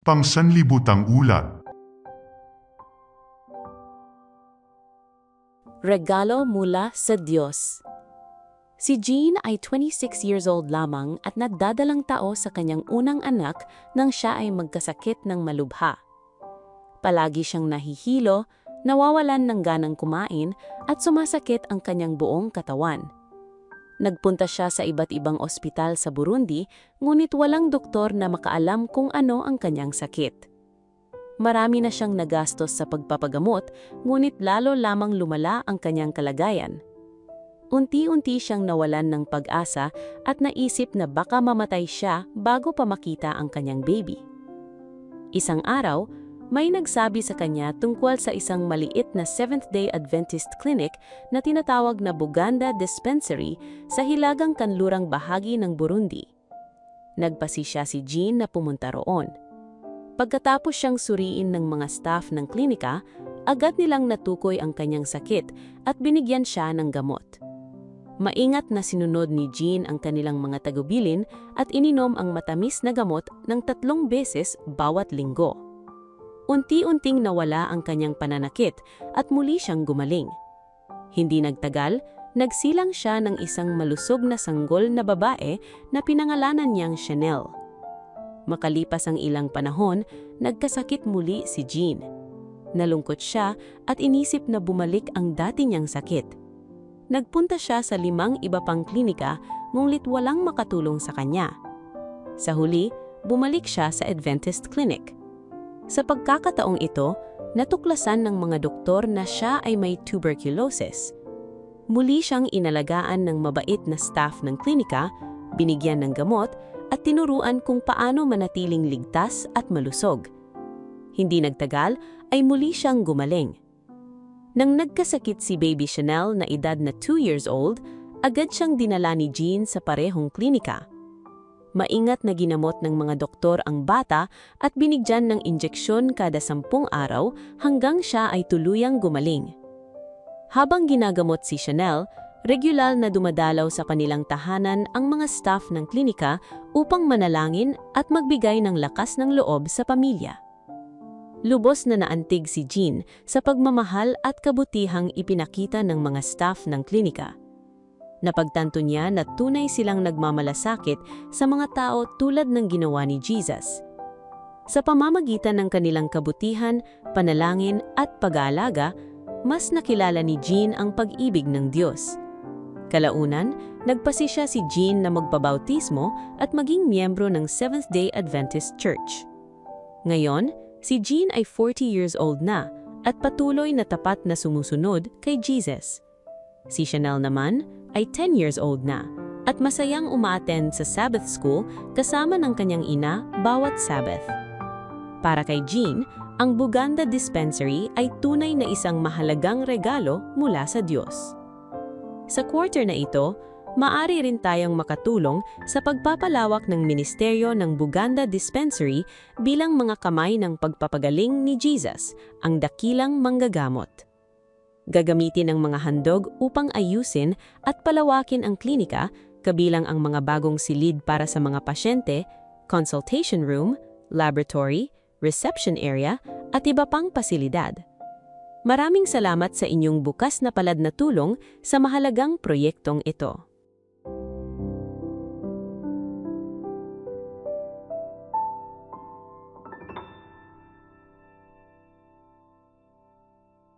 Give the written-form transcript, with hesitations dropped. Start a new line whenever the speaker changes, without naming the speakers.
Pangsanlibutang ulat.
Regalo mula sa Diyos. Si Jean ay 26 years old lamang at nadadalang tao sa kanyang unang anak nang siya ay magkasakit ng malubha. Palagi siyang nahihilo, nawawalan ng ganang kumain at sumasakit ang kanyang buong katawan. Nagpunta siya sa iba't ibang ospital sa Burundi, ngunit walang doktor na makaalam kung ano ang kanyang sakit. Marami na siyang nagastos sa pagpapagamot, ngunit lalo lamang lumala ang kanyang kalagayan. Unti-unti siyang nawalan ng pag-asa at naisip na baka mamatay siya bago pa makita ang kanyang baby. Isang araw, may nagsabi sa kanya tungkol sa isang maliit na Seventh-day Adventist clinic na tinatawag na Buganda Dispensary sa hilagang kanlurang bahagi ng Burundi. Nagpasisya si Jean na pumunta roon. Pagkatapos siyang suriin ng mga staff ng klinika, agad nilang natukoy ang kanyang sakit at binigyan siya ng gamot. Maingat na sinunod ni Jean ang kanilang mga tagubilin at ininom ang matamis na gamot ng 3 beses bawat linggo. Unti-unting nawala ang kanyang pananakit at muli siyang gumaling. Hindi nagtagal, nagsilang siya ng isang malusog na sanggol na babae na pinangalanan niyang Chanel. Makalipas ang ilang panahon, nagkasakit muli si Jean. Nalungkot siya at inisip na bumalik ang dati niyang sakit. Nagpunta siya sa 5 iba pang klinika, ngunit walang makatulong sa kanya. Sa huli, bumalik siya sa Adventist Clinic. Sa pagkakataong ito, natuklasan ng mga doktor na siya ay may tuberculosis. Muli siyang inalagaan ng mabait na staff ng klinika, binigyan ng gamot, at tinuruan kung paano manatiling ligtas at malusog. Hindi nagtagal, ay muli siyang gumaling. Nang nagkasakit si Baby Chanel na edad na 2 years old, agad siyang dinala ni Jean sa parehong klinika. Maingat na ginamot ng mga doktor ang bata at binigyan ng injeksyon kada 10 araw hanggang siya ay tuluyang gumaling. Habang ginagamot si Chanel, regular na dumadalaw sa kanilang tahanan ang mga staff ng klinika upang manalangin at magbigay ng lakas ng loob sa pamilya. Lubos na naantig si Jean sa pagmamahal at kabutihang ipinakita ng mga staff ng klinika. Napagtanto niya na tunay silang nagmamalasakit sa mga tao tulad ng ginawa ni Jesus. Sa pamamagitan ng kanilang kabutihan, panalangin at pag-aalaga, mas nakilala ni Jean ang pag-ibig ng Diyos. Kalaunan, nagpasisya si Jean na magpabautismo at maging miyembro ng Seventh-day Adventist Church. Ngayon, si Jean ay 40 years old na at patuloy na tapat na sumusunod kay Jesus. Si Chanel naman ay 10 years old na at masayang umaattend sa Sabbath School kasama ng kanyang ina bawat Sabbath. Para kay Jean, ang Buganda Dispensary ay tunay na isang mahalagang regalo mula sa Diyos. Sa quarter na ito, maaari rin tayong makatulong sa pagpapalawak ng ministeryo ng Buganda Dispensary bilang mga kamay ng pagpapagaling ni Jesus, ang dakilang manggagamot. Gagamitin ang mga handog upang ayusin at palawakin ang klinika, kabilang ang mga bagong silid para sa mga pasyente, consultation room, laboratory, reception area, at iba pang pasilidad. Maraming salamat sa inyong bukas na palad na tulong sa mahalagang proyektong ito.